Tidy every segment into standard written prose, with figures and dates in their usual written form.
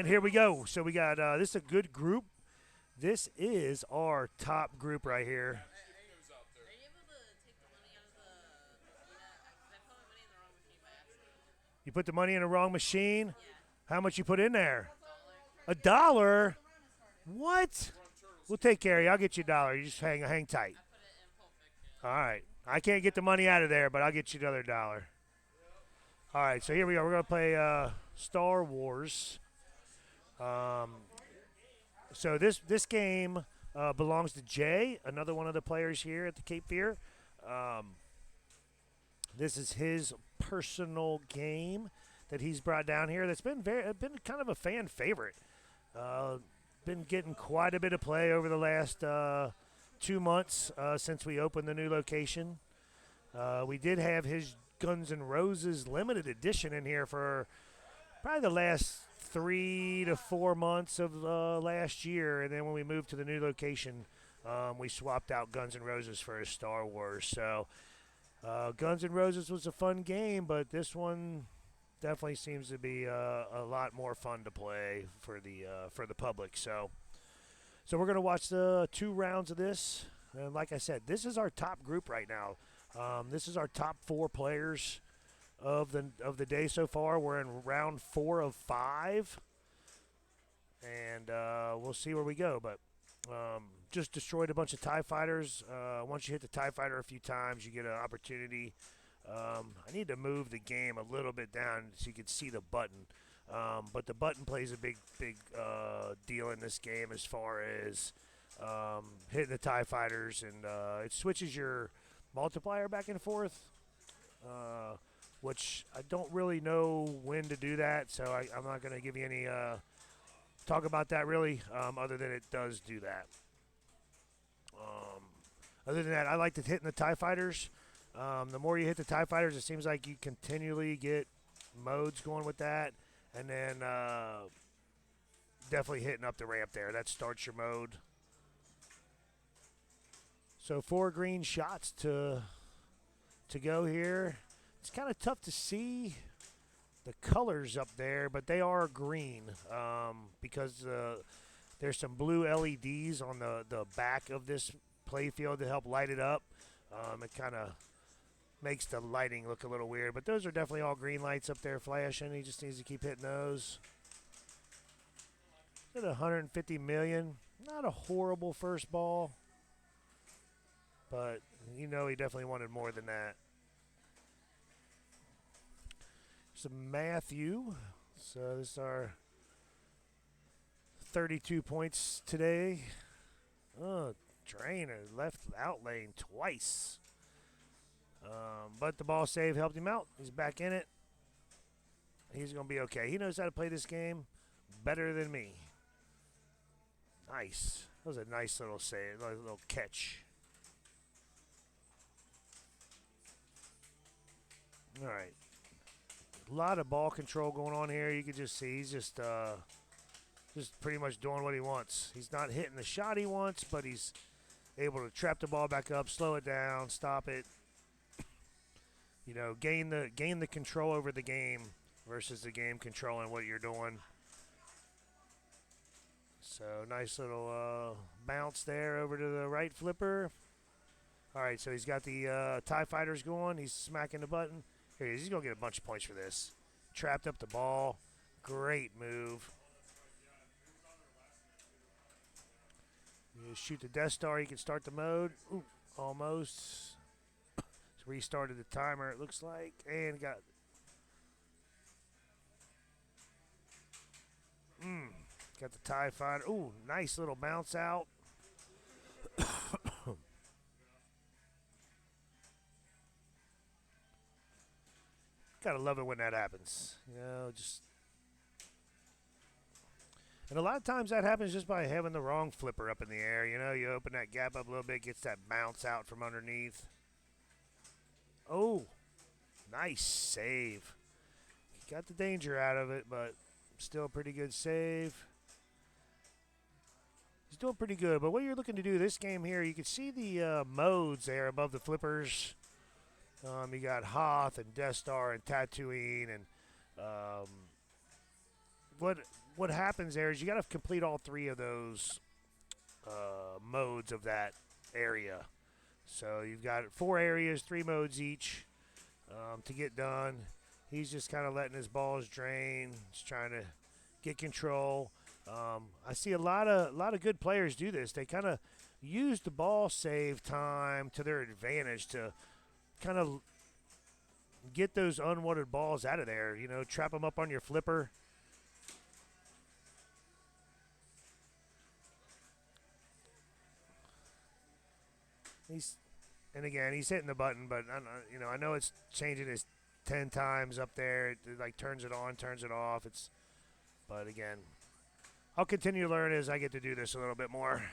And here we go. So we got this is a good group. This is our top group right here. You put the money in the wrong machine. How much you put in there? $1. What? We'll take care of you. I'll get you $1. You just hang tight. All right. I can't get the money out of there, but I'll get you another $1. All right. So here we go. We're gonna play Star Wars. So this game belongs to Jay, another one of the players here at the Cape Fear. Um, this is his personal game that he's brought down here. That's been kind of a fan favorite. Been getting quite a bit of play over the last 2 months since we opened the new location. We did have his Guns N' Roses limited edition in here for probably the last 3 to 4 months of last year, and then when we moved to the new location, we swapped out Guns N' Roses for a Star Wars. So Guns N' Roses was a fun game, but this one definitely seems to be a lot more fun to play for the public. So we're gonna watch the 2 rounds of this, and like I said, this is our top group right now. This is our top 4 players of the day so far. We're in round 4 of 5, and we'll see where we go. But just destroyed a bunch of TIE fighters. Once you hit the TIE fighter a few times, you get an opportunity. I need to move the game a little bit down so you can see the button. But the button plays a big deal in this game as far as hitting the TIE fighters, and it switches your multiplier back and forth, which I don't really know when to do that, so I'm not going to give you any talk about that really, other than it does do that. Other than that, I like to hit in the TIE fighters. The more you hit the TIE fighters, it seems like you continually get modes going with that. And then definitely hitting up the ramp there. That starts your mode. So 4 green shots to go here. It's kind of tough to see the colors up there, but they are green because there's some blue LEDs on the back of this playfield to help light it up. It kind of makes the lighting look a little weird, but those are definitely all green lights up there flashing. He just needs to keep hitting those. At 150 million, not a horrible first ball, but he definitely wanted more than that. So Matthew, so this is our 32 points today. Oh, Drainer left out lane twice. But the ball save helped him out. He's back in it. He's going to be okay. He knows how to play this game better than me. Nice. That was a nice little save, a little catch. All right. A lot of ball control going on here. You can just see he's just pretty much doing what he wants. He's not hitting the shot he wants, but he's able to trap the ball back up, slow it down, stop it. Gain the control over the game versus the game controlling what you're doing. So nice little bounce there over to the right flipper. All right, so he's got the TIE fighters going. He's smacking the button. Here he is. He's going to get a bunch of points for this. Trapped up the ball. Great move. You shoot the Death Star. You can start the mode. Ooh, almost. Restarted the timer, it looks like, and got the TIE fighter. Ooh, nice little bounce out. Gotta love it when that happens. And a lot of times that happens just by having the wrong flipper up in the air. You open that gap up a little bit, gets that bounce out from underneath. Oh, nice save. Got the danger out of it, but still a pretty good save. He's doing pretty good, but what you're looking to do this game here, you can see the modes there above the flippers. You got Hoth and Death Star and Tatooine and what what happens there is you got to complete all three of those modes of that area. So you've got four areas, three modes each to get done. He's just kind of letting his balls drain. He's trying to get control. I see a lot of good players do this. They kind of use the ball save time to their advantage to kind of get those unwanted balls out of there. You know, trap them up on your flipper. He's and again he's hitting the button, but I know it's changing his 10 times up there. It like turns it on, turns it off. But again, I'll continue to learn as I get to do this a little bit more.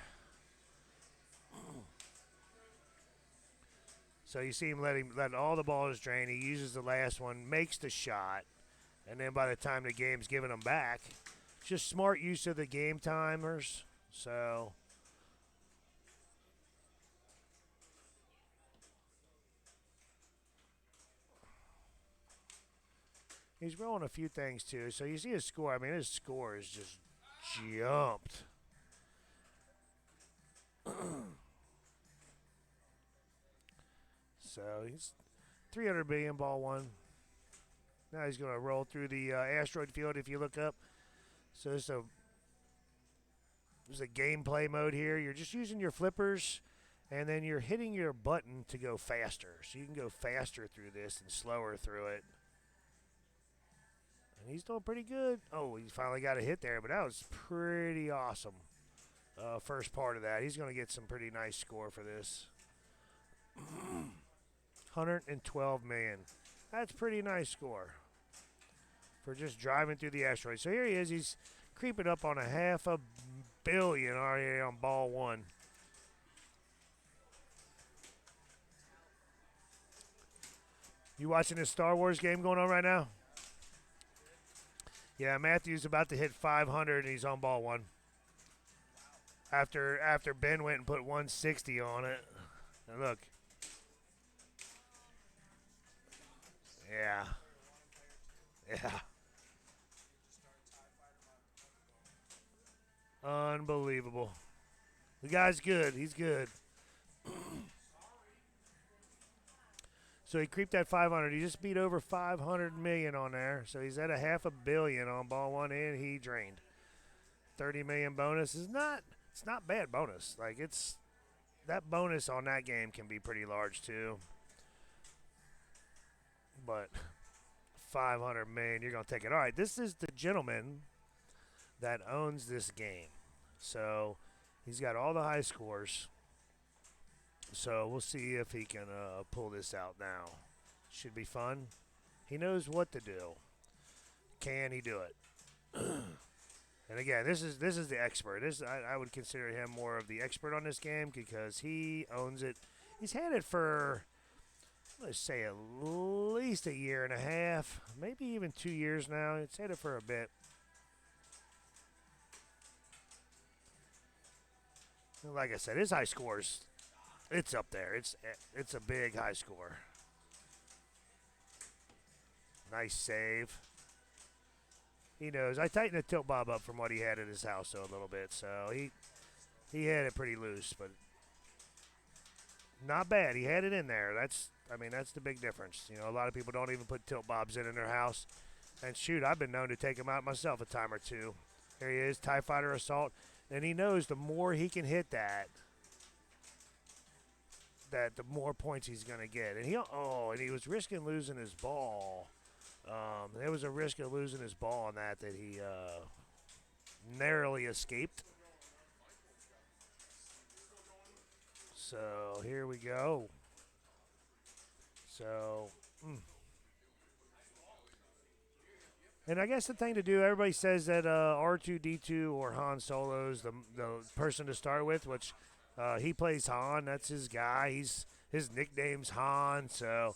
So you see him let all the balls drain. He uses the last one, makes the shot, and then by the time the game's giving him back, just smart use of the game timers. So he's rolling a few things too. So you see his score. I mean, his score is just jumped. So he's 300 billion ball one. Now he's going to roll through the asteroid field if you look up. So there's a gameplay mode here. You're just using your flippers, and then you're hitting your button to go faster. So you can go faster through this and slower through it. And he's doing pretty good. Oh, he finally got a hit there, but that was pretty awesome. First part of that. He's going to get some pretty nice score for this. 112 million. That's pretty nice score for just driving through the asteroid. So here he is. He's creeping up on a half a billion already on ball one. You watching this Star Wars game going on right now? Yeah, Matthew's about to hit 500 and he's on ball one. After Ben went and put 160 on it. And look. Yeah. Yeah. Unbelievable. The guy's good. He's good. So he creeped that 500. He just beat over 500 million on there. So he's at a half a billion on ball one, and he drained. 30 million bonus is not. It's not bad bonus. Like it's that bonus on that game can be pretty large too. But 500 million, you're gonna take it. All right, this is the gentleman that owns this game. So he's got all the high scores. So we'll see if he can pull this out now. Should be fun. He knows what to do. Can he do it? And again, this is the expert. I would consider him more of the expert on this game because he owns it. He's had it for let's say at least a year and a half, maybe even 2 years now. He's had it for a bit. Like I said, his high scores, it's up there. It's a big high score. Nice save. He knows. I tightened the tilt bob up from what he had at his house though a little bit, so he had it pretty loose, but not bad. He had it in there. That's the big difference. You know, a lot of people don't even put tilt bobs in their house. And shoot, I've been known to take them out myself a time or two. There he is, TIE Fighter Assault. And he knows the more he can hit that the more points he's going to get. And he was risking losing his ball. There was a risk of losing his ball on that he narrowly escaped. So here we go. So, and I guess the thing to do, everybody says that R2D2 or Han Solo is the person to start with, which he plays Han. That's his guy. His nickname's Han, so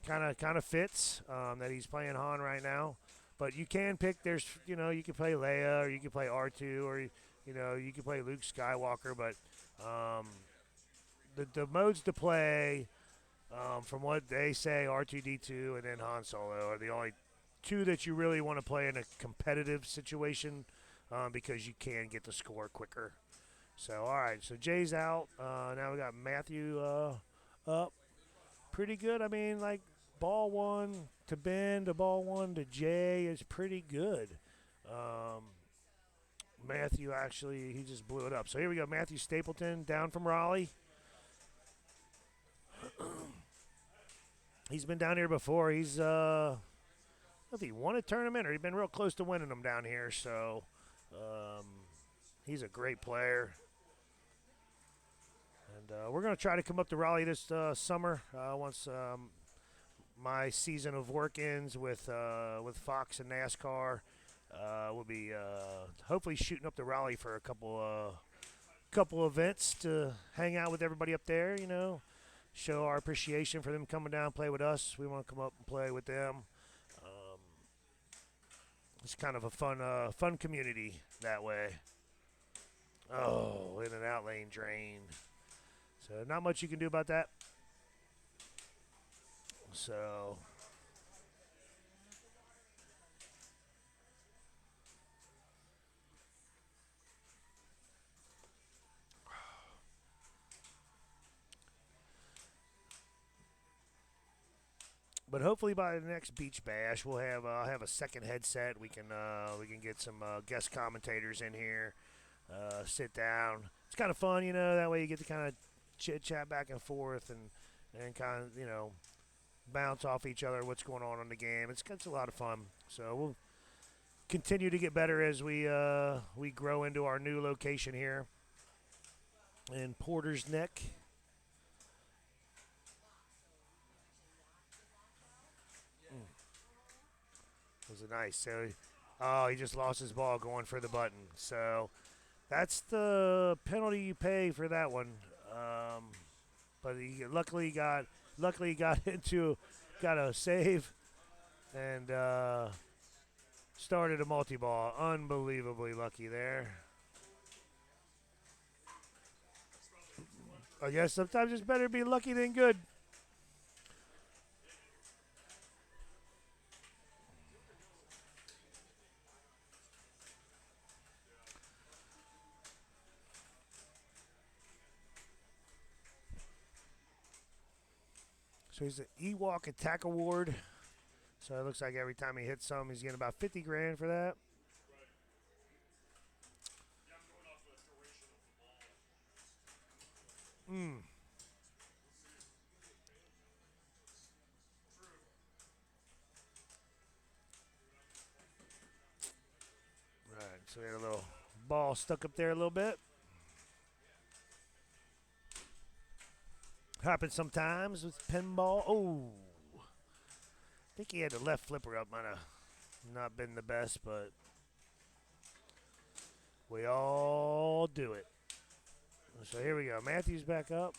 kind of fits that he's playing Han right now. But you can pick. You can play Leia or you can play R2 or you can play Luke Skywalker. But the modes to play, from what they say, R2D2 and then Han Solo are the only two that you really want to play in a competitive situation because you can get the score quicker. So, all right. So Jay's out. Now we got Matthew up. Pretty good. I mean, like ball one to Ben to ball one to Jay is pretty good. Um, Matthew actually, he just blew it up. So here we go. Matthew Stapleton down from Raleigh. He's been down here before. He's, I don't know if he won a tournament or he's been real close to winning them down here. So um, he's a great player. And we're going to try to come up to Raleigh this summer once my season of work ends with Fox and NASCAR. We'll be hopefully shooting up to Raleigh for a couple events to hang out with everybody up there. You know, show our appreciation for them coming down and play with us. We want to come up and play with them. It's kind of a fun community that way. Oh, in and out lane drain. So not much you can do about that. So but hopefully by the next beach bash, we'll have I'll have a second headset. We can get some guest commentators in here, sit down. It's kind of fun, you know. That way you get to kind of chit chat back and forth and kind of bounce off each other what's going on in the game. It's a lot of fun. So we'll continue to get better as we grow into our new location here in Porter's Neck. Was it nice? So, he just lost his ball going for the button. So, that's the penalty you pay for that one. But he luckily got got a save and started a multi-ball. Unbelievably lucky there. I guess sometimes it's better to be lucky than good. So he's an Ewok Attack Award. So it looks like every time he hits some, he's getting about 50 grand for that. Mm. Right, so we had a little ball stuck up there a little bit. Happens sometimes with pinball. Oh, I think he had the left flipper up. Might have not been the best, but we all do it. So here we go. Matthews back up.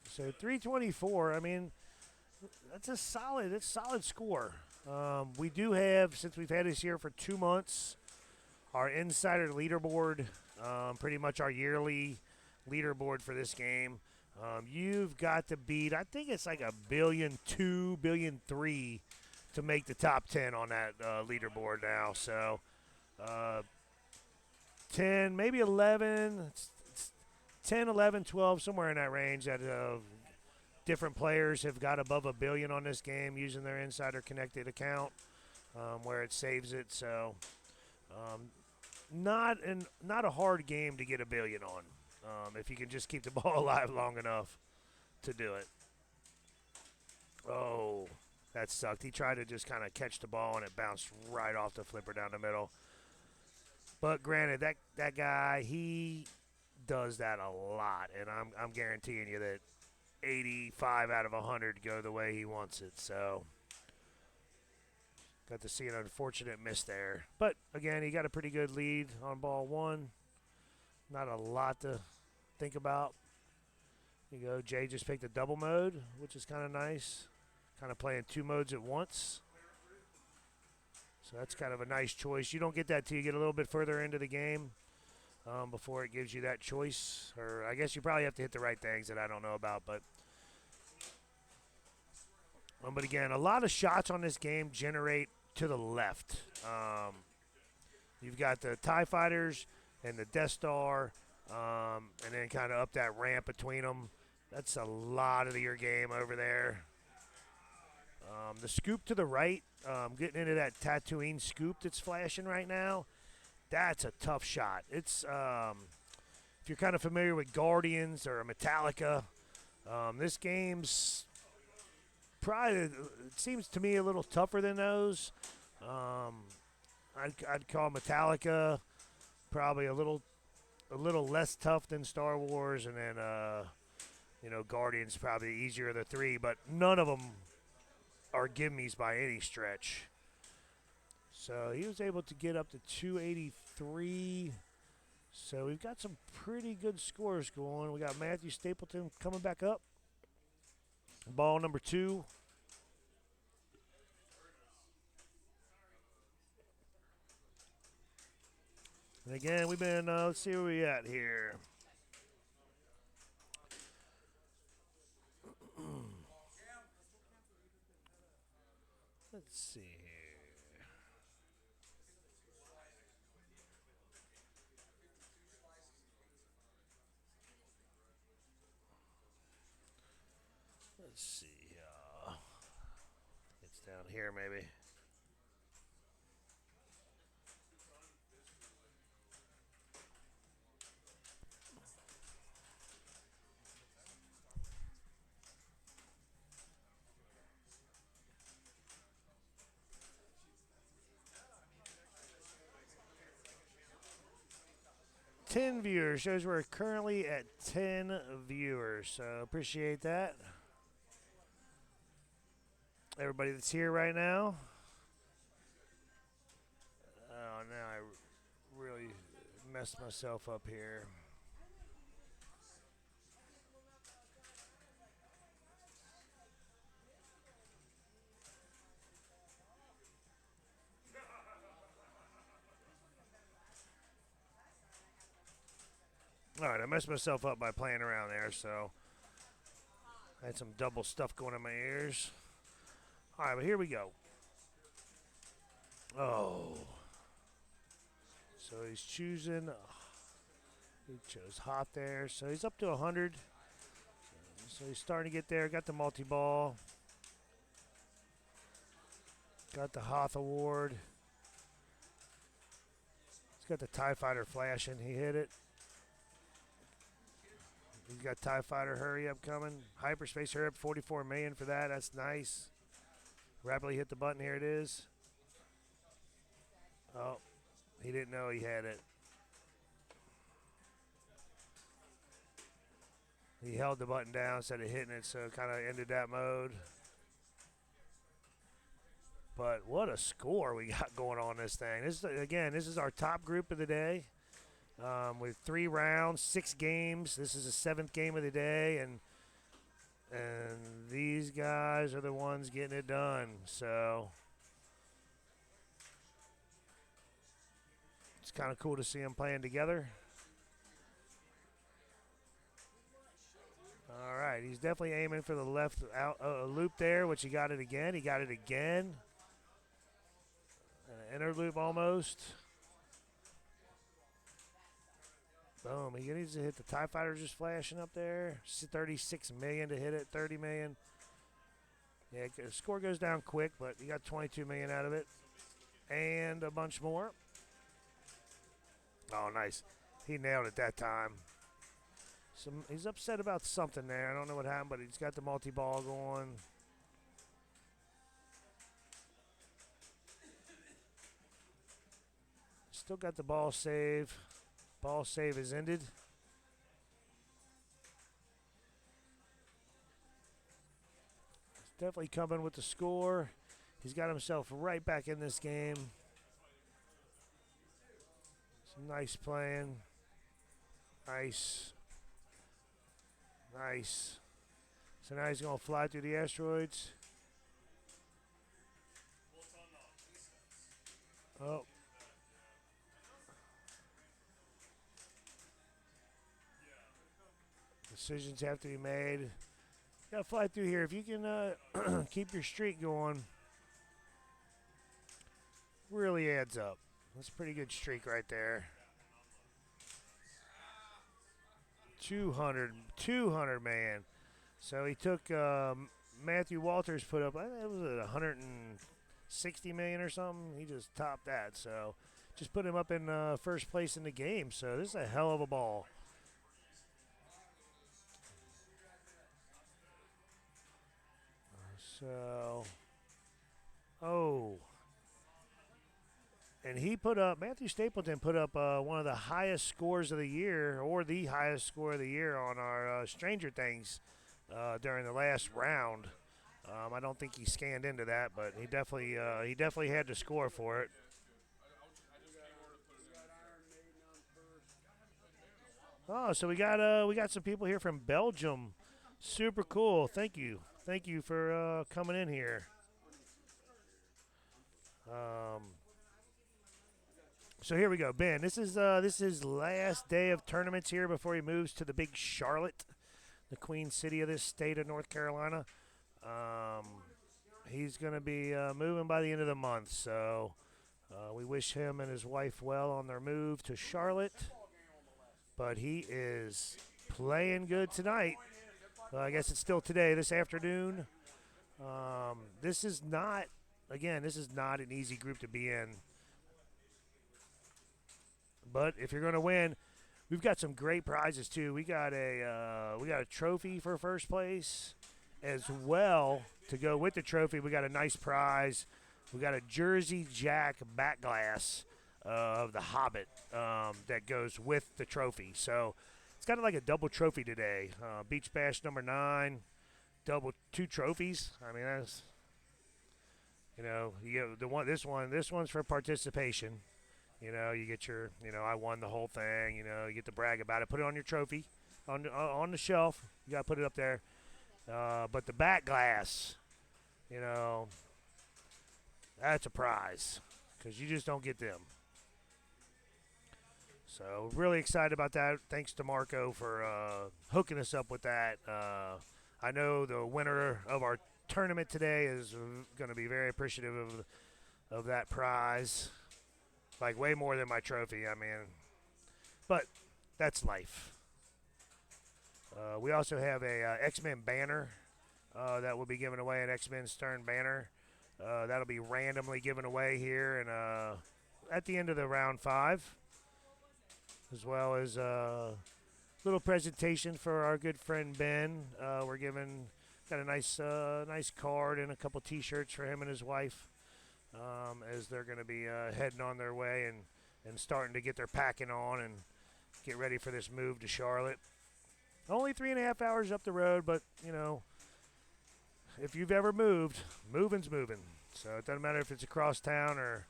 So 324. I mean, that's solid score. We do have, since we've had this here for 2 months, our insider leaderboard, pretty much our yearly leaderboard for this game. You've got to beat, I think it's like 1,200,000,000, 1,300,000,000 to make the top 10 on that leaderboard now. So 10, maybe 11, it's 10, 11, 12, somewhere in that range that different players have got above 1,000,000,000 on this game using their Insider Connected account where it saves it. So not a hard game to get 1,000,000,000 on if you can just keep the ball alive long enough to do it. Oh, that sucked. He tried to just kind of catch the ball, and it bounced right off the flipper down the middle. But granted, that guy, he does that a lot, and I'm guaranteeing you that 85 out of 100 go the way he wants it. So got to see an unfortunate miss there. But, again, he got a pretty good lead on ball one. Not a lot to think about. You go, Jay just picked a double mode, which is kind of nice. Kind of playing 2 modes at once. So that's kind of a nice choice. You don't get that till you get a little bit further into the game before it gives you that choice. Or I guess you probably have to hit the right things that I don't know about. But again, a lot of shots on this game generate to the left. You've got the TIE fighters and the Death Star, and then kind of up that ramp between them. That's a lot of your game over there. The scoop to the right, getting into that Tatooine scoop that's flashing right now, that's a tough shot. It's if you're kind of familiar with Guardians or Metallica, this game's probably, it seems to me, a little tougher than those. I'd call Metallica probably a little less tough than Star Wars, and then Guardians probably easier of the three, but none of them are gimmies by any stretch. So he was able to get up to 283. So we've got some pretty good scores going. We got Matthew Stapleton coming back up. Ball number 2. And again, we've been, let's see where we at here. Let's see here. Let's see. It's down here maybe. Ten viewers. Shows we're currently at 10 viewers. So appreciate that. Everybody that's here right now. Oh, now I really messed myself up here. All right, I messed myself up by playing around there, so I had some double stuff going in my ears. All right, but here we go. Oh. So he's choosing. He chose hot there, so he's up to 100. So he's starting to get there. Got the multi-ball. Got the Hoth Award. He's got the TIE Fighter flashing. He hit it. He's got TIE Fighter Hurry Up coming. Hyperspace Hurry Up, 44 million for that. That's nice. Rapidly hit the button. Here it is. Oh, he didn't know he had it. He held the button down instead of hitting it, so it kind of ended that mode. But what a score we got going on this thing. This is our top group of the day. With 3 rounds, 6 games. This is the 7th game of the day, and these guys are the ones getting it done. So it's kind of cool to see them playing together. All right, he's definitely aiming for the left out loop there, which he got it again. He got it again. An inner loop almost. Boom. He needs to hit the TIE Fighter just flashing up there. 36 million to hit it, 30 million. Yeah, the score goes down quick, but he got 22 million out of it. And a bunch more. Oh, nice. He nailed it that time. He's upset about something there. I don't know what happened, but he's got the multi-ball going. Still got the ball save. Ball save is ended. He's definitely coming with the score. He's got himself right back in this game. Some nice playing. Nice. Nice. So now he's going to fly through the asteroids. Oh. Decisions have to be made. You got to fly through here. If you can keep your streak going. Really adds up. That's a pretty good streak right there. 200, 200 man. So he took Matthew Walters put up, I think it was 160 million or something. He just topped that. So just put him up in first place in the game. So this is a hell of a ball. So, oh, and he put up, Matthew Stapleton put up one of the highest scores of the year, or the highest score of the year on our Stranger Things during the last round. I don't think he scanned into that, but he definitely had to score for it. Oh, so we got some people here from Belgium. Super cool. Thank you for coming in here. Um, so here we go, Ben. This is last day of tournaments here before he moves to the big Charlotte, the Queen City of this state of North Carolina. Um, he's going to be moving by the end of the month, so we wish him and his wife well on their move to Charlotte. But he is playing good tonight. I guess it's still today, this afternoon. This is not, again, this is not an easy group to be in. But if you're going to win, we've got some great prizes too. We got a trophy for first place, as well to go with the trophy. We got a nice prize. We got a Jersey Jack back glass of the Hobbit that goes with the trophy. So it's kind of like a double trophy today. Beach Bash number 9, double 2 trophies. I mean, that's, you get the one. This one's for participation. You get your, I won the whole thing. You get to brag about it. Put it on your trophy, on the shelf. You got to put it up there. But the back glass, you know, that's a prize because you just don't get them. So really excited about that. Thanks to Marco for hooking us up with that. I know the winner of our tournament today is going to be very appreciative of that prize. Like way more than my trophy. I mean, but that's life. We also have a X-Men banner that will be given away, an X-Men Stern banner. That'll be randomly given away here and at the end of the round 5, as well as a little presentation for our good friend Ben. We're giving got a nice card and a couple T-shirts for him and his wife as they're going to be heading on their way and starting to get their packing on and get ready for this move to Charlotte. Only 3.5 hours up the road, but if you've ever moved, moving's moving. So it doesn't matter if it's across town or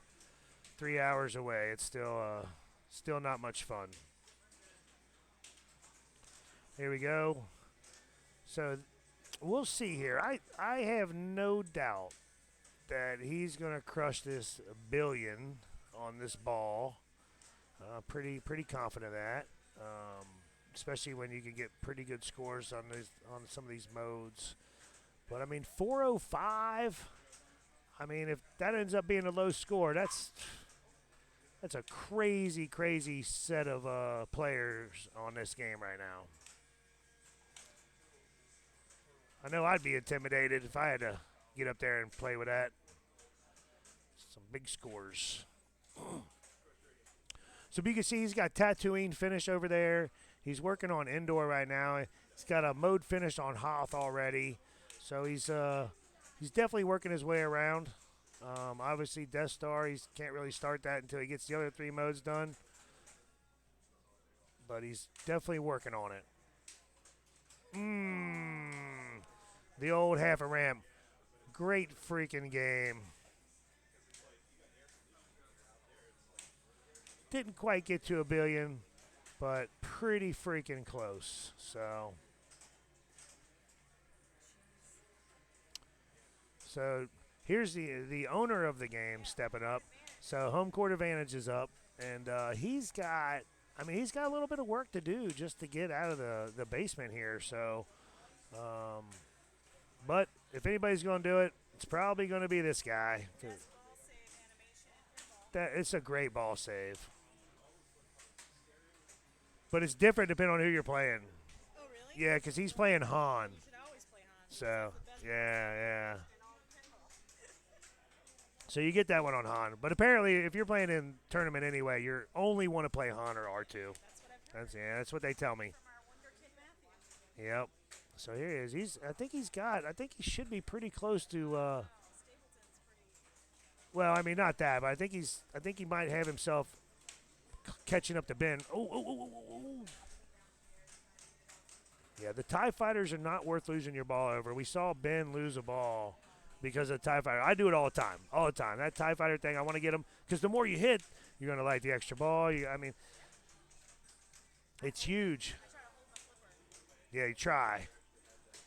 3 hours away. It's still not much fun. Here we go. So we'll see here. I have no doubt that he's going to crush this billion on this ball. Pretty confident of that. Especially when you can get pretty good scores on some of these modes. But I mean, 405. I mean, if that ends up being a low score, that's a crazy set of players on this game right now. I know I'd be intimidated if I had to get up there and play with that. Some big scores. So you can see he's got Tatooine finished over there. He's working on Endor right now. He's got a mode finished on Hoth already. So he's definitely working his way around. Obviously, Death Star, he can't really start that until he gets the other 3 modes done. But he's definitely working on it. The old half a ramp. Great freaking game. Didn't quite get to a billion, but pretty freaking close. So here's the owner of the game stepping up. So home court advantage is up, and he's got a little bit of work to do just to get out of the basement here. So, but if anybody's going to do it, it's probably going to be this guy. It's a great ball save. But it's different depending on who you're playing. Oh, really? Yeah, because he's playing Han. You should always play Han. So, He's the best yeah. So you get that one on Han. But apparently, if you're playing in tournament anyway, you only want to play Han or R2. That's what I've heard That's what they tell me. from our Wonder Kid Matthew. Yep. So here he is. I think he should be pretty close to. Stapleton's pretty. Well, I mean, not that, but I think he might have himself catching up to Ben. Oh. Yeah, the TIE Fighters are not worth losing your ball over. We saw Ben lose a ball because of TIE Fighter. I do it all the time. All the time. That TIE Fighter thing, I want to get them because the more you hit, you're going to like the extra ball. I mean, it's huge. I try to hold my flipper. Yeah, you try.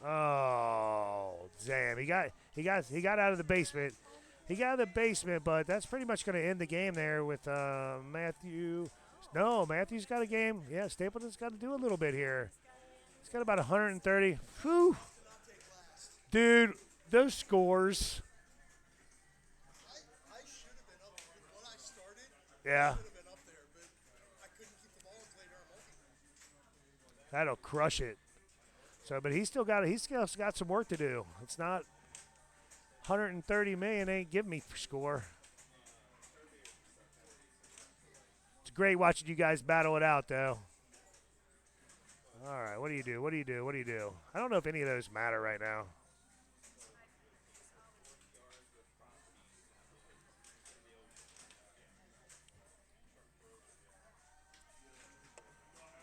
Oh, damn. He got out of the basement. He got out of the basement, but that's pretty much going to end the game there with Matthew. No, Matthew's got a game. Yeah, Stapleton's got to do a little bit here. He's got about 130. Whew. Dude, those scores. I should have been up when I started. Yeah, I should have been up there, but I couldn't keep the ball and play during multi. that'll crush it. So, but he's still got some work to do. It's not 130 million ain't giving me score. It's great watching you guys battle it out, though. All right, what do you do? What do you do? What do you do? I don't know if any of those matter right now.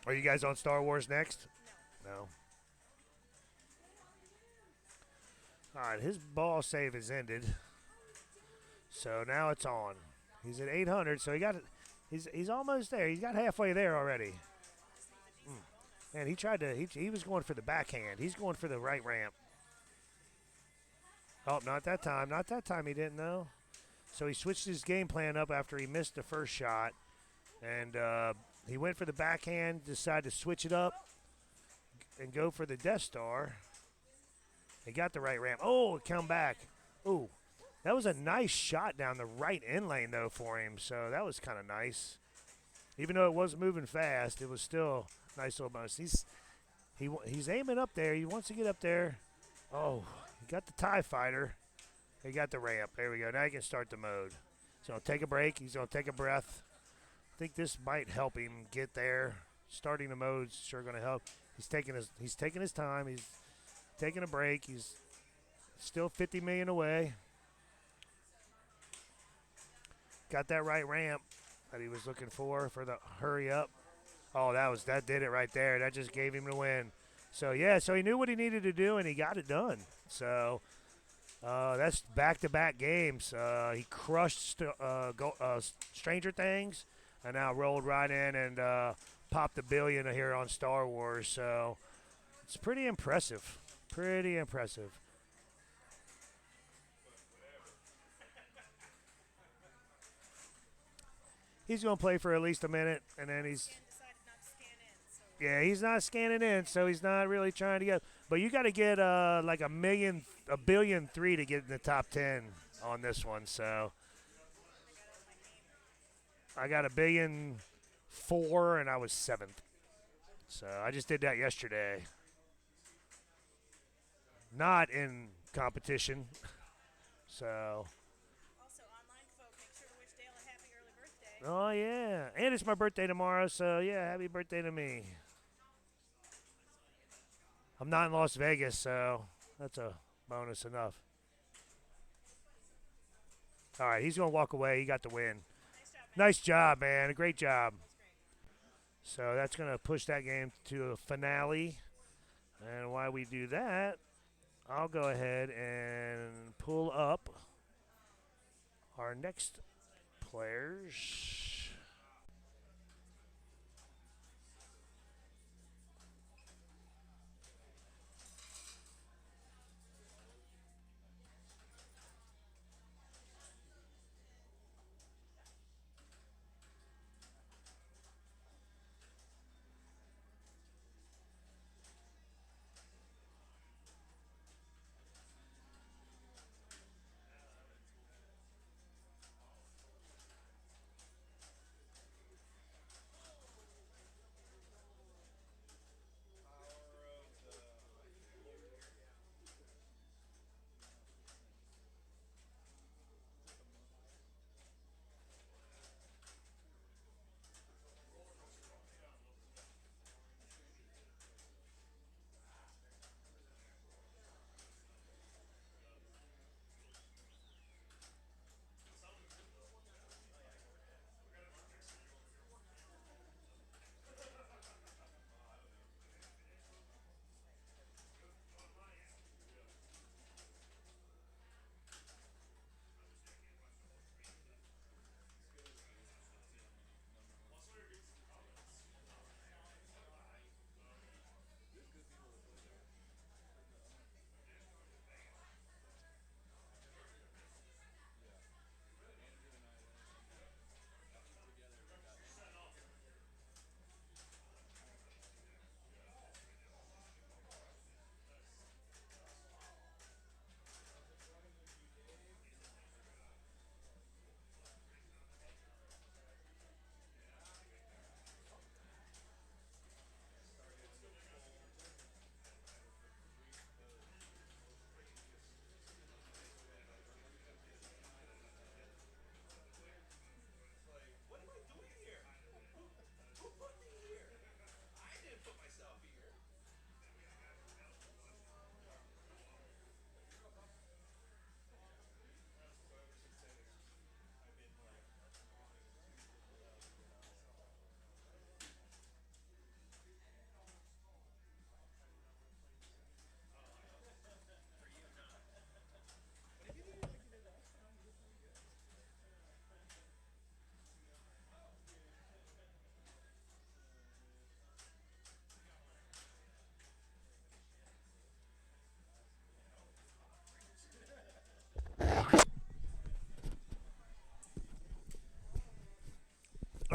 Are you guys on Star Wars next? No. All right, his ball save is ended. So now it's on. He's at 800, so he's almost there. He's got halfway there already. Man, he was going for the backhand. He's going for the right ramp. Oh, not that time. Not that time he didn't know. So he switched his game plan up after he missed the first shot. And he went for the backhand, decided to switch it up and go for the Death Star. He got the right ramp. Oh, come back. Oh, that was a nice shot down the right end lane, though, for him. So that was kind of nice. Even though it was moving fast, it was still a nice little bonus. He's aiming up there. He wants to get up there. Oh, he got the TIE Fighter. He got the ramp. There we go. Now he can start the mode. He's going to take a break. He's going to take a breath. I think this might help him get there. Starting the mode's sure going to help. He's taking his time. He's taking a break. He's still 50 million away. Got that right ramp that he was looking for the hurry up. Oh, that did it right there. That just gave him the win. So yeah, so he knew what he needed to do and he got it done. So that's back-to-back games. He crushed Stranger Things and now rolled right in and popped $1 billion here on Star Wars. So it's pretty impressive. Pretty impressive. He's going to play for at least a minute, and then he's Decided not to scan in. So yeah, he's not scanning in, so he's not really trying to get. But you got to get like $1.3 billion to get in the top 10 on this one. So I got $1.4 billion, and I was 7th. So I just did that yesterday. Not in competition. So. also online folk, make sure to wish Dale a happy early birthday. Oh yeah, and it's my birthday tomorrow. So yeah, happy birthday to me. I'm not in Las Vegas, so that's a bonus enough. All right, he's going to walk away. He got the win. Nice job, man. Great job. So that's going to push that game to a finale. And while we do that, I'll go ahead and pull up our next players.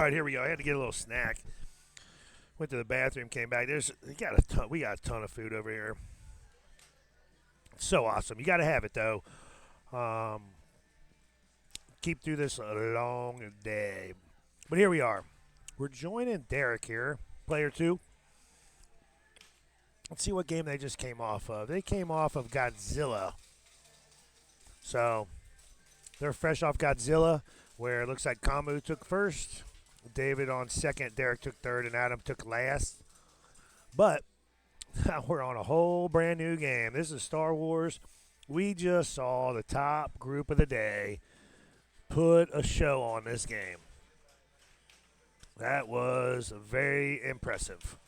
All right, here we go. I had to get a little snack. Went to the bathroom, came back. We got a ton of food over here. So awesome. You got to have it though. Keep through this a long day. But here we are. We're joining Derek here, player 2. Let's see what game they just came off of. They came off of Godzilla. So they're fresh off Godzilla, where it looks like Kamu took first, David on second, Derek took third, and Adam took last. But we're on a whole brand new game. This is Star Wars. We just saw the top group of the day put a show on this game. That was very impressive.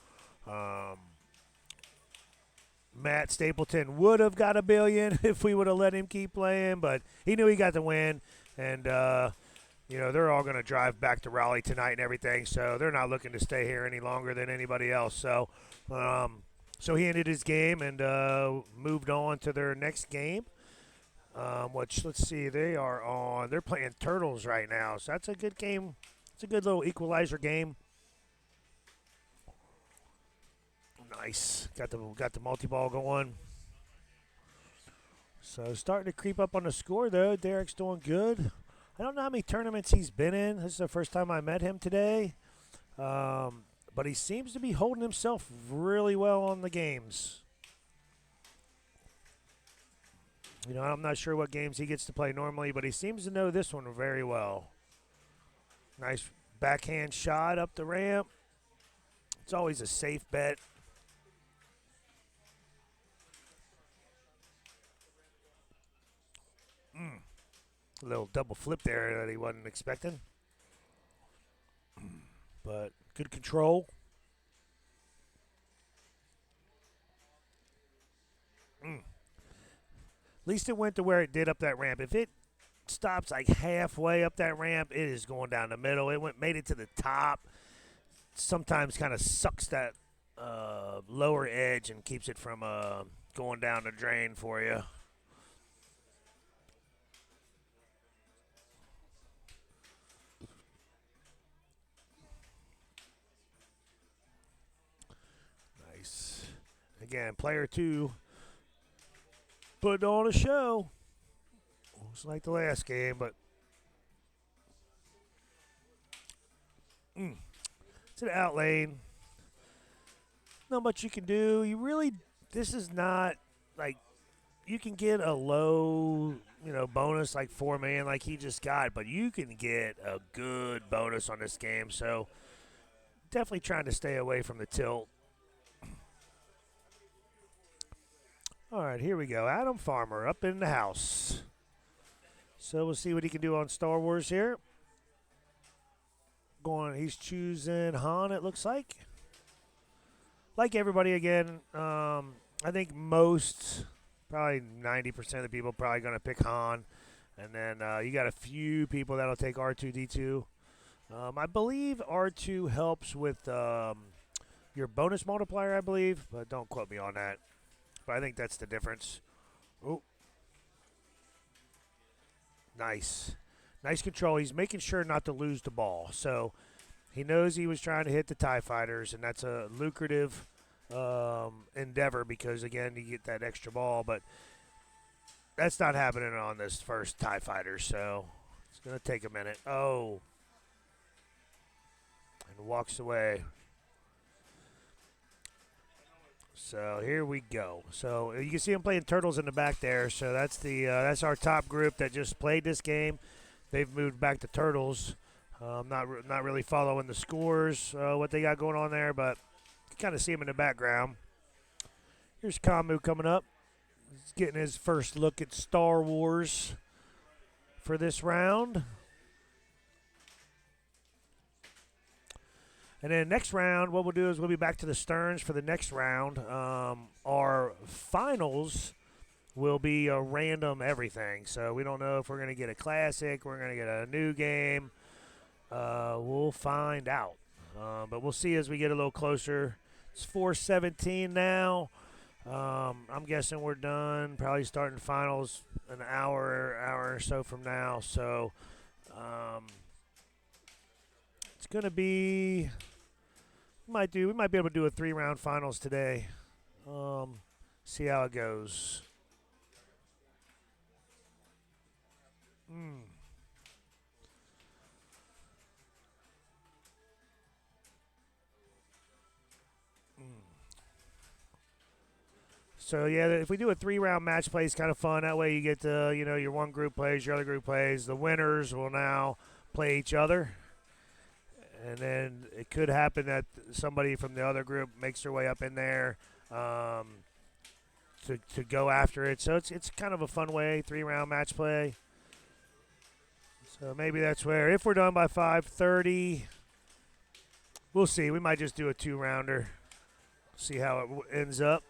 Matt Stapleton would have got $1 billion if we would have let him keep playing, but he knew he got the win, and they're all going to drive back to Raleigh tonight and everything, so they're not looking to stay here any longer than anybody else. So he ended his game and moved on to their next game, which, let's see, they're playing Turtles right now, so that's a good game. It's a good little equalizer game. Nice. Got the multi-ball going. So starting to creep up on the score, though. Derek's doing good. I don't know how many tournaments he's been in. This is the first time I met him today. But he seems to be holding himself really well on the games. I'm not sure what games he gets to play normally, but he seems to know this one very well. Nice backhand shot up the ramp. It's always a safe bet. A little double flip there that he wasn't expecting. But good control. At least it went to where it did up that ramp. If it stops like halfway up that ramp, it is going down the middle. Made it to the top. Sometimes kind of sucks that lower edge and keeps it from going down the drain for you. Nice. Again, player 2 put on a show. It's like the last game, but it's an out lane. Not much you can do. This is not like you can get a low, bonus like 4 million like he just got, but you can get a good bonus on this game. So definitely trying to stay away from the tilt. All right, here we go. Adam Farmer up in the house. So we'll see what he can do on Star Wars here. He's choosing Han, it looks like. Like everybody again, I think probably 90% of the people probably going to pick Han. And then you got a few people that'll take R2-D2. I believe R2 helps with your bonus multiplier, I believe. But don't quote me on that. But I think that's the difference. Oh. Nice. Nice control. He's making sure not to lose the ball. So he knows he was trying to hit the TIE fighters, and that's a lucrative endeavor because, again, you get that extra ball. But that's not happening on this first TIE fighter, so it's going to take a minute. Oh. And walks away. So here we go. So you can see him playing Turtles in the back there. So that's our top group that just played this game. They've moved back to Turtles. Not really following the scores, what they got going on there, but you kind of see him in the background. Here's Kamu coming up. He's getting his first look at Star Wars for this round. And then next round, what we'll do is we'll be back to the Sterns for the next round. Our finals will be a random everything. So we don't know if we're going to get a classic, we're going to get a new game. We'll find out. But we'll see as we get a little closer. It's 4:17 now. I'm guessing we're done. Probably starting finals an hour or so from now. So it's gonna be. We might be able to do a 3-round finals today. See how it goes. So yeah, if we do a 3-round match play, it's kind of fun. That way you get to, your one group plays, your other group plays. The winners will now play each other. And then it could happen that somebody from the other group makes their way up in there to go after it. So it's kind of a fun way, 3-round match play. So maybe that's where, if we're done by 5:30, we'll see. We might just do a 2-rounder, see how it ends up.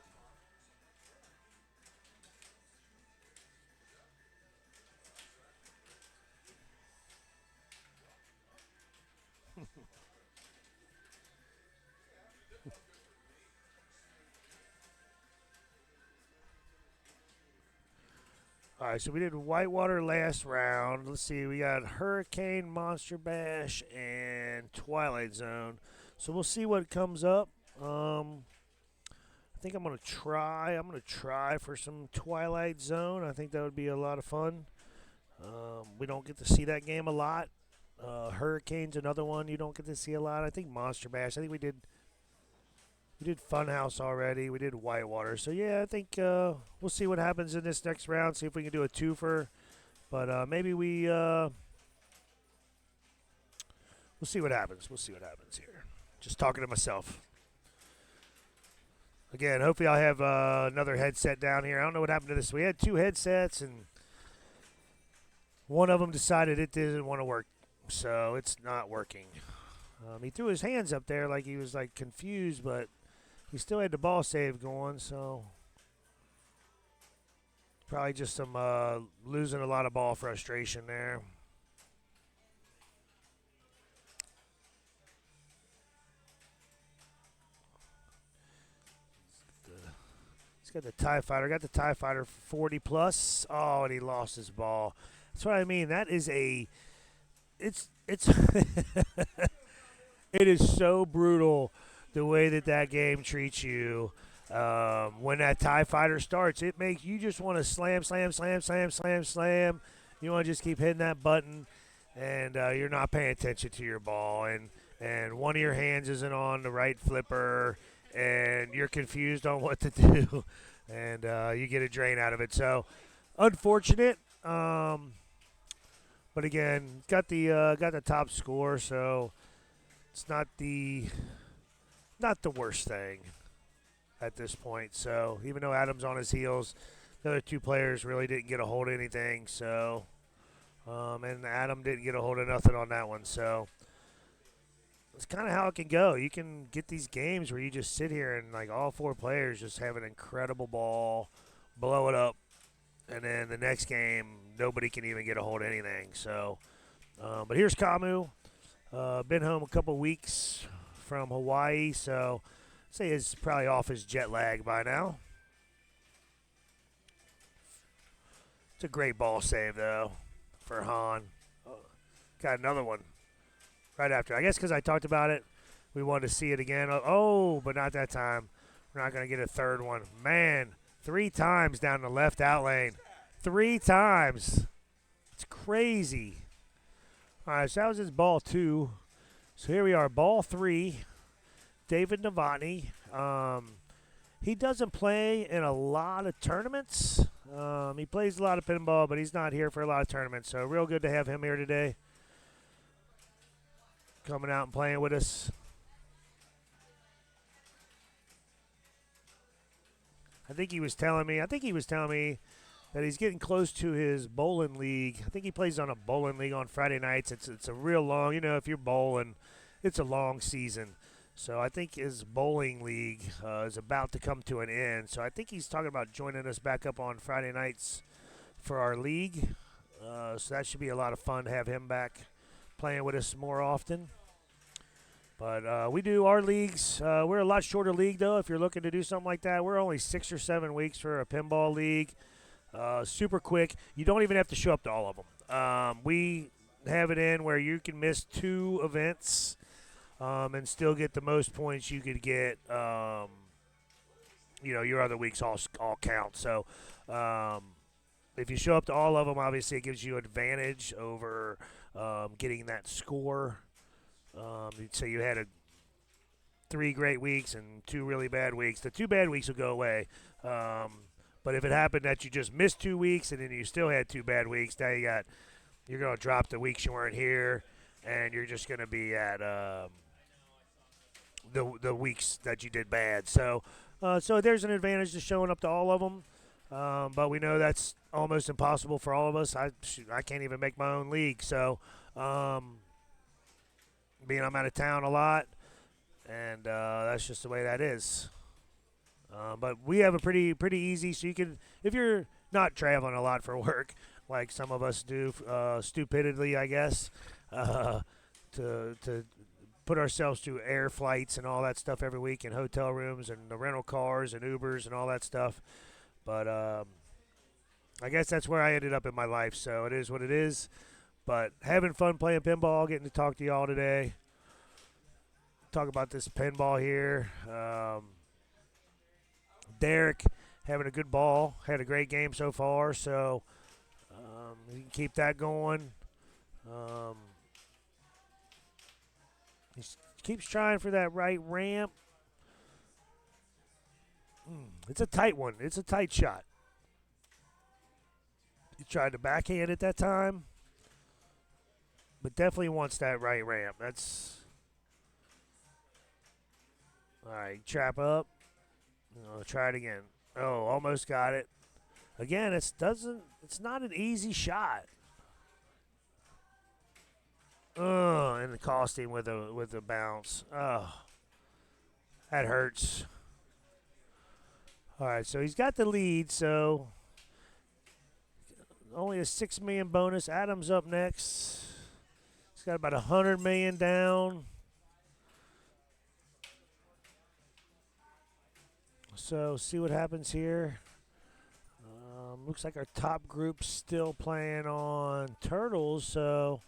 All right, so we did Whitewater last round. Let's see, we got Hurricane, Monster Bash, and Twilight Zone. So we'll see what comes up. I think I'm gonna try for some Twilight Zone. I think that would be a lot of fun. We don't get to see that game a lot. Hurricane's another one you don't get to see a lot. I think Monster Bash. I think we did Funhouse already. We did Whitewater. So, yeah, I think we'll see what happens in this next round, see if we can do a twofer. But maybe we'll see what happens. We'll see what happens here. Just talking to myself. Again, hopefully I'll have another headset down here. I don't know what happened to this. We had 2 headsets, and one of them decided it didn't want to work. So it's not working. He threw his hands up there like he was confused, but he still had the ball save going, so probably just some losing a lot of ball frustration there. He's got the TIE Fighter. Got the TIE Fighter 40 plus. Oh, and he lost his ball. That's what I mean. That is it's it is so brutal the way that game treats you. When that TIE Fighter starts, it makes you just want to slam. You want to just keep hitting that button, and you're not paying attention to your ball, and one of your hands isn't on the right flipper, and you're confused on what to do, and you get a drain out of it. So, unfortunate. But again, got the top score, so it's not the worst thing at this point. So even though Adam's on his heels, the other 2 players really didn't get a hold of anything. So and Adam didn't get a hold of nothing on that one. So it's kind of how it can go. You can get these games where you just sit here and all 4 players just have an incredible ball, blow it up, and then the next game nobody can even get a hold of anything. So, but here's Kamu. Been home a couple weeks from Hawaii, so I'd say he's probably off his jet lag by now. It's a great ball save, though, for Han. Got another one right after. I guess because I talked about it, we wanted to see it again. Oh, but not that time. We're not going to get a third one. Man, 3 times down the left out lane. 3 times. It's crazy. All right, so that was his ball 2. So here we are, ball 3. David Novotny. He doesn't play in a lot of tournaments. He plays a lot of pinball, but he's not here for a lot of tournaments. So real good to have him here today. Coming out and playing with us. I think he was telling me that he's getting close to his bowling league. I think he plays on a bowling league on Friday nights. It's a real long, if you're bowling, it's a long season. So I think his bowling league is about to come to an end. So I think he's talking about joining us back up on Friday nights for our league. So that should be a lot of fun to have him back playing with us more often. But we do our leagues. We're a lot shorter league, though, if you're looking to do something like that. We're only 6 or 7 weeks for a pinball league. Super quick. You don't even have to show up to all of them. We have it in where you can miss 2 events and still get the most points you could get. Your other weeks all count. So if you show up to all of them, obviously it gives you advantage over getting that score. So you had 3 great weeks and 2 really bad weeks. The 2 bad weeks will go away. But if it happened that you just missed 2 weeks and then you still had 2 bad weeks, now you're going to drop the weeks you weren't here, and you're just going to be at the weeks that you did bad. So there's an advantage to showing up to all of them. But we know that's almost impossible for all of us. I can't even make my own league. So being I'm out of town a lot, and that's just the way that is. But we have a pretty easy, so you can, if you're not traveling a lot for work, like some of us do, stupidly, I guess, to put ourselves through air flights and all that stuff every week, and hotel rooms and the rental cars and Ubers and all that stuff. But I guess that's where I ended up in my life, so it is what it is. But having fun playing pinball, getting to talk to y'all today. Talk about this pinball here. Derek having a good ball. Had a great game so far, so you can keep that going. He keeps trying for that right ramp. It's a tight one. It's a tight shot. He tried to backhand at that time, but definitely wants that right ramp. That's all right. Trap up. I'll try it again. Oh, almost got it. Again, it's not an easy shot. And the costing with a bounce. Oh, that hurts. All right, so he's got the lead. So only a $6 million bonus. Adam's up next. He's got about $100 million down. So see what happens here. Looks like our top group's still playing on Turtles, so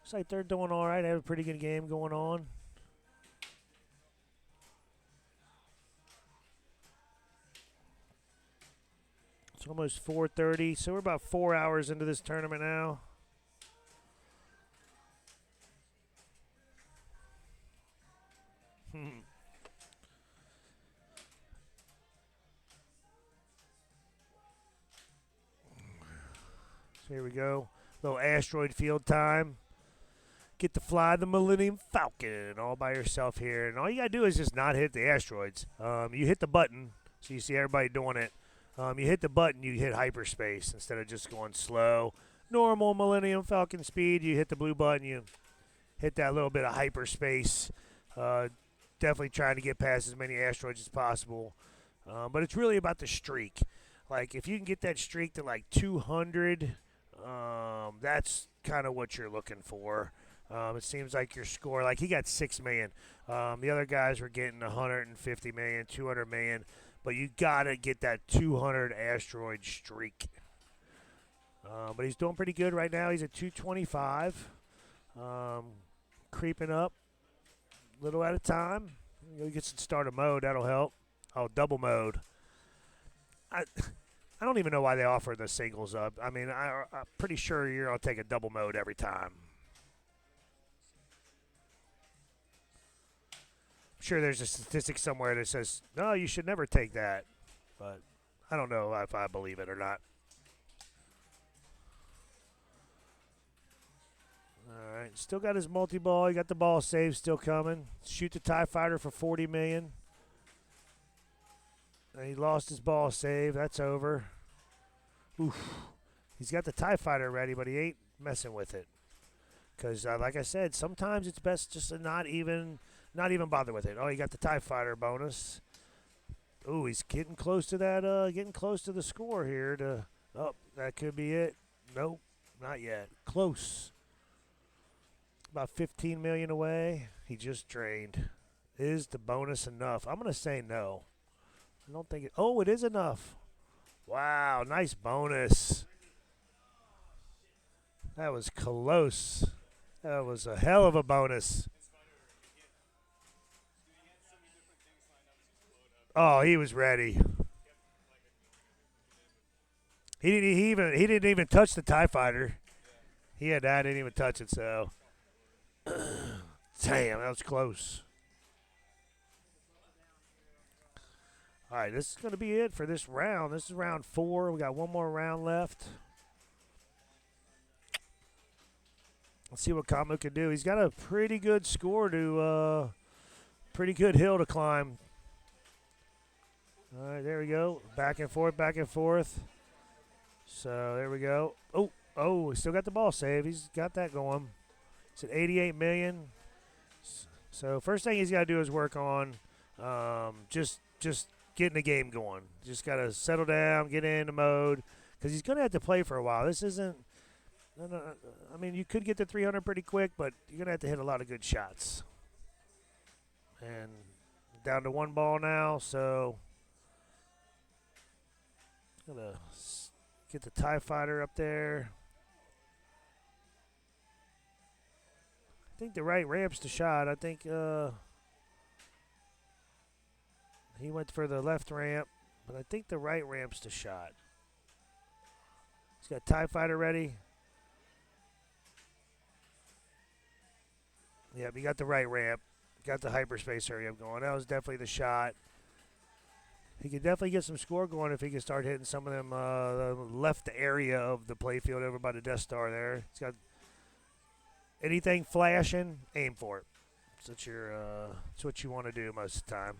looks like they're doing all right. They have a pretty good game going on. It's almost 4:30, so we're about 4 hours into this tournament now. So here we go. Little asteroid field time. Get to fly the Millennium Falcon all by yourself here. And all you got to do is just not hit the asteroids. You hit the button, so you see everybody doing it. You hit the button, you hit hyperspace instead of just going slow. Normal Millennium Falcon speed, you hit the blue button, you hit that little bit of hyperspace. Definitely trying to get past as many asteroids as possible. But it's really about the streak. Like, if you can get that streak to like 200, that's kind of what you're looking for. It seems like your score, like he got 6 million. The other guys were getting 150 million, 200 million. But you got to get that 200 asteroid streak. But he's doing pretty good right now. He's at 225. Creeping up a little at a time. He gets to start a mode. That'll help. Oh, double mode. I don't even know why they offer the singles up. I mean, I'm pretty sure you're going to take a double mode every time. I'm sure there's a statistic somewhere that says, no, you should never take that. But I don't know if I believe it or not. All right, still got his multi-ball. He got the ball save still coming. Shoot the TIE Fighter for $40 million. And he lost his ball save. That's over. Oof. He's got the TIE Fighter ready, but he ain't messing with it. Because, like I said, sometimes it's best just to not even bother with it. Oh, he got the TIE Fighter bonus. Ooh, he's getting close to that. Getting close to the score here. Oh, that could be it. Nope, not yet. Close. About 15 million away. He just drained. Is the bonus enough? I'm gonna say no. I don't think it. Oh, it is enough. Wow, nice bonus. That was close. That was a hell of a bonus. Oh, he was ready. He didn't even touch the TIE fighter. I didn't even touch it. So, damn, that was close. All right, this is going to be it for this round. This is round 4. We got one more round left. Let's see what Kamu can do. He's got a pretty good score to, pretty good hill to climb. All right, there we go. Back and forth, back and forth. So there we go. Oh, he still got the ball save. He's got that going. It's at 88 million. So first thing he's got to do is work on just getting the game going. Just got to settle down, get into mode, because he's going to have to play for a while. This isn't. No, I mean, you could get to 300 pretty quick, but you're going to have to hit a lot of good shots. And down to one ball now, so gonna get the TIE fighter up there. I think the right ramp's the shot. I think he went for the left ramp, but I think the right ramp's the shot. He's got TIE fighter ready. Yep, he got the right ramp. Got the hyperspace area going. That was definitely the shot. He could definitely get some score going if he could start hitting some of them the left area of the playfield over by the Death Star there. He's got anything flashing, aim for it. That's what you want to do most of the time.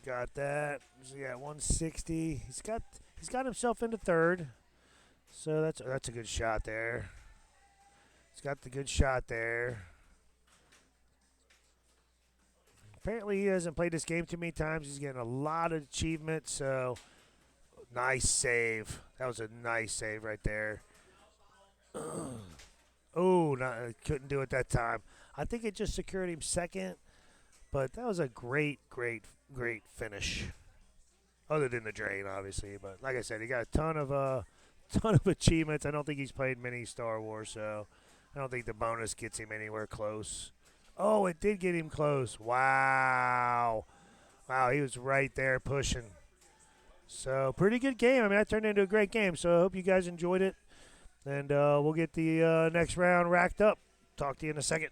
Got that. So yeah, 160. He's got himself into third. So that's a good shot there. He's got the good shot there. Apparently he hasn't played this game too many times. He's getting a lot of achievements. So nice save. That was a nice save right there. Oh, couldn't do it that time. I think it just secured him second, but that was a great finish. Other than the drain, obviously, but like I said, he got a ton of achievements. I don't think he's played many Star Wars, so I don't think the bonus gets him anywhere close. Oh, it did get him close. Wow, he was right there pushing. So pretty good game. I mean, that turned into a great game. So I hope you guys enjoyed it, and we'll get the next round racked up. Talk to you in a second.